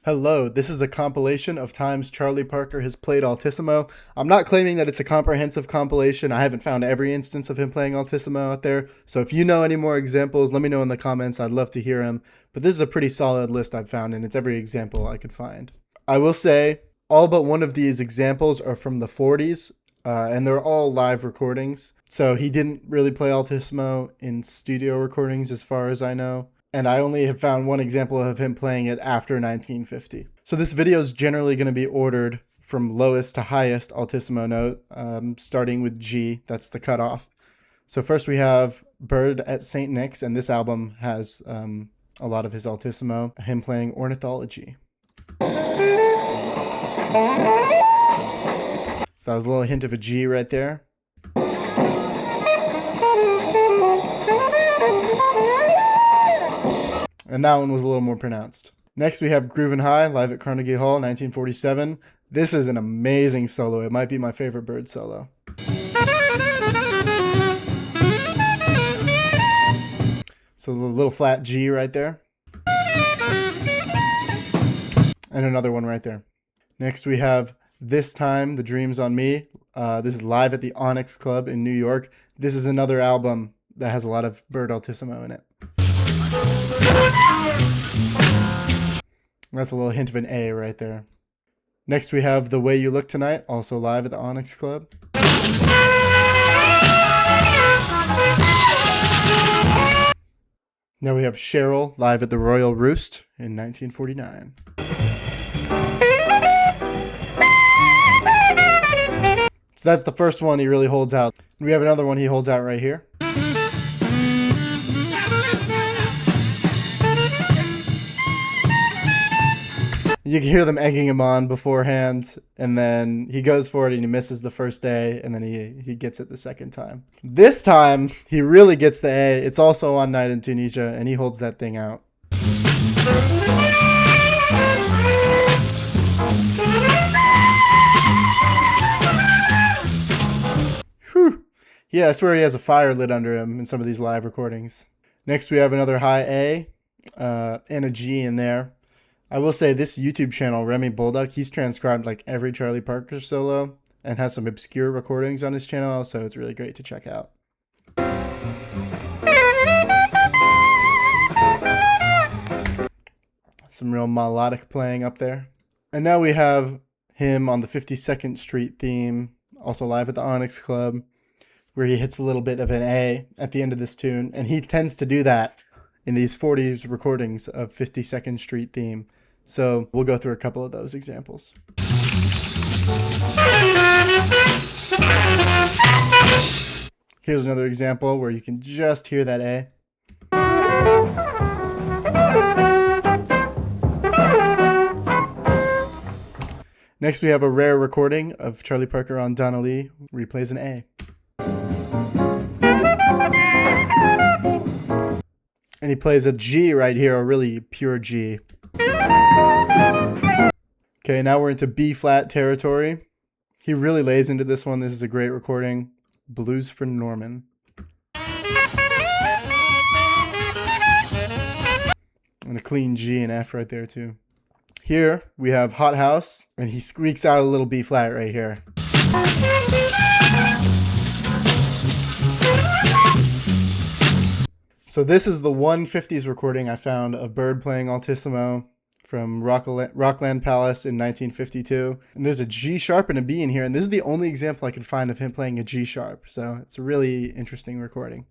Hello, this is a compilation of times Charlie Parker has played Altissimo. I'm not claiming that it's a comprehensive compilation. I haven't found every instance of him playing Altissimo out there. So if you know any more examples, let me know in the comments. I'd love to hear them. But this is a pretty solid list I've found, and it's every example I could find. I will say all but one of these examples are from the 40s, and they're all live recordings. So he didn't really play Altissimo in studio recordings as far as I know. And I only have found one example of him playing it after 1950. So this video is generally going to be ordered from lowest to highest Altissimo note, starting with G. That's the cutoff. So first we have Bird at St. Nick's, and this album has a lot of his Altissimo, him playing Ornithology. So that was a little hint of a G right there. And that one was a little more pronounced. Next, we have Groovin High, live at Carnegie Hall, 1947. This is an amazing solo. It might be my favorite Bird solo. So a little flat G right there. And another one right there. Next, we have This Time, The Dream's on Me. This is live at the Onyx Club in New York. This is another album that has a lot of Bird Altissimo in it. That's a little hint of an A right there. Next we have The Way You Look Tonight, also live at the Onyx Club. Now we have Cheryl, live at the Royal Roost in 1949. So that's the first one he really holds out. We have another one he holds out right here. You can hear them egging him on beforehand, and then he goes for it and he misses the first A, and then he gets it the second time. This time, he really gets the A. It's also on Night in Tunisia, and he holds that thing out. Whew. Yeah, I swear he has a fire lit under him in some of these live recordings. Next, we have another high A and a G in there. I will say this YouTube channel, Remy Bulldog, he's transcribed like every Charlie Parker solo and has some obscure recordings on his channel, so it's really great to check out. Some real melodic playing up there. And now we have him on the 52nd Street theme, also live at the Onyx Club, where he hits a little bit of an A at the end of this tune, and he tends to do that in these 40s recordings of 52nd Street theme. So we'll go through a couple of those examples. Here's another example where you can just hear that A. Next we have a rare recording of Charlie Parker on Donna where he plays an A. And he plays a G right here, a really pure G. Okay, now we're into B flat territory. He really lays into this one. This is a great recording. Blues for Norman. And a clean G and F right there too. Here we have Hot House, and he squeaks out a little B flat right here. So this is the 150s recording I found of Bird playing Altissimo from Rockland Palace in 1952. And there's a G sharp and a B in here, and this is the only example I could find of him playing a G sharp. So it's a really interesting recording.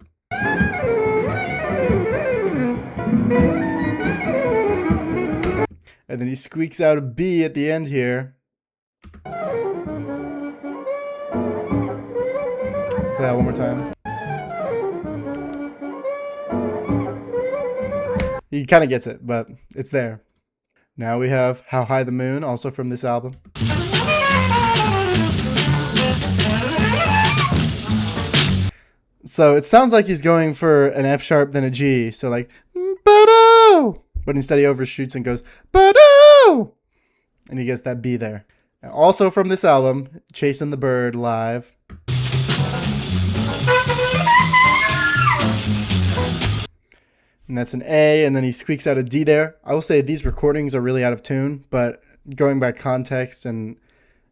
And then he squeaks out a B at the end here. Play that one more time. He kind of gets it, but it's there. Now we have How High the Moon, also from this album. So it sounds like he's going for an F sharp then a G. So like, ba-do! But instead he overshoots and goes, ba-do! And he gets that B there. And also from this album, Chasin The Bird live. And that's an A, and then he squeaks out a D there. I will say these recordings are really out of tune, but going by context and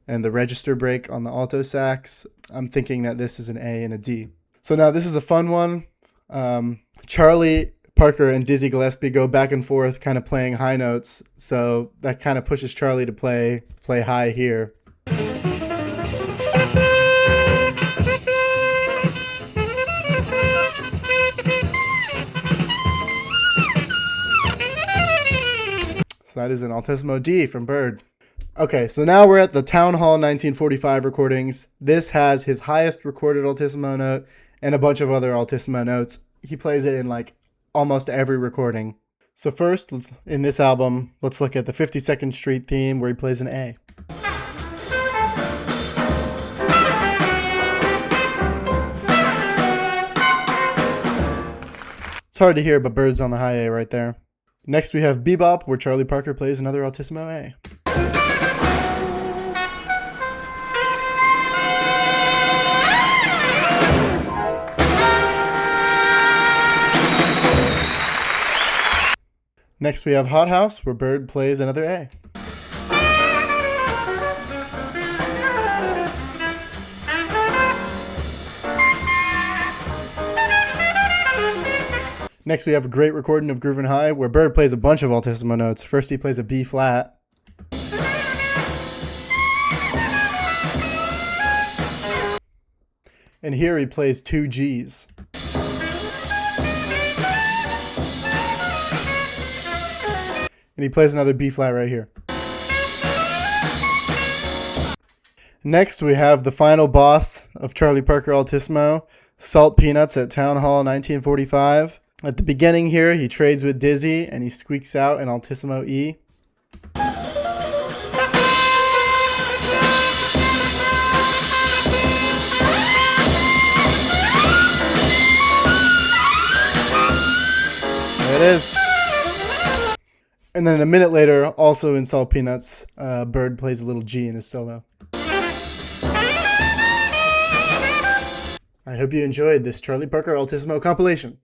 the register break on the alto sax, I'm thinking that this is an A and a D. So now this is a fun one. Charlie Parker and Dizzy Gillespie go back and forth kind of playing high notes, so that kind of pushes Charlie to play high here. So that is an Altissimo D from Bird. Okay, so now we're at the Town Hall 1945 recordings. This has his highest recorded Altissimo note and a bunch of other Altissimo notes. He plays it in like almost every recording. So first, in this album, let's look at the 52nd Street theme where he plays an A. It's hard to hear, but Bird's on the high A right there. Next we have Bebop, where Charlie Parker plays another Altissimo A. Next we have Hot House, where Bird plays another A. Next we have a great recording of Groovin High, where Bird plays a bunch of Altissimo notes. First he plays a B flat. And here he plays two Gs. And he plays another B flat right here. Next we have the final boss of Charlie Parker Altissimo, Salt Peanuts at Town Hall 1945. At the beginning here, he trades with Dizzy and he squeaks out an Altissimo E. There it is. And then a minute later, also in Salt Peanuts, Bird plays a little G in his solo. I hope you enjoyed this Charlie Parker Altissimo compilation.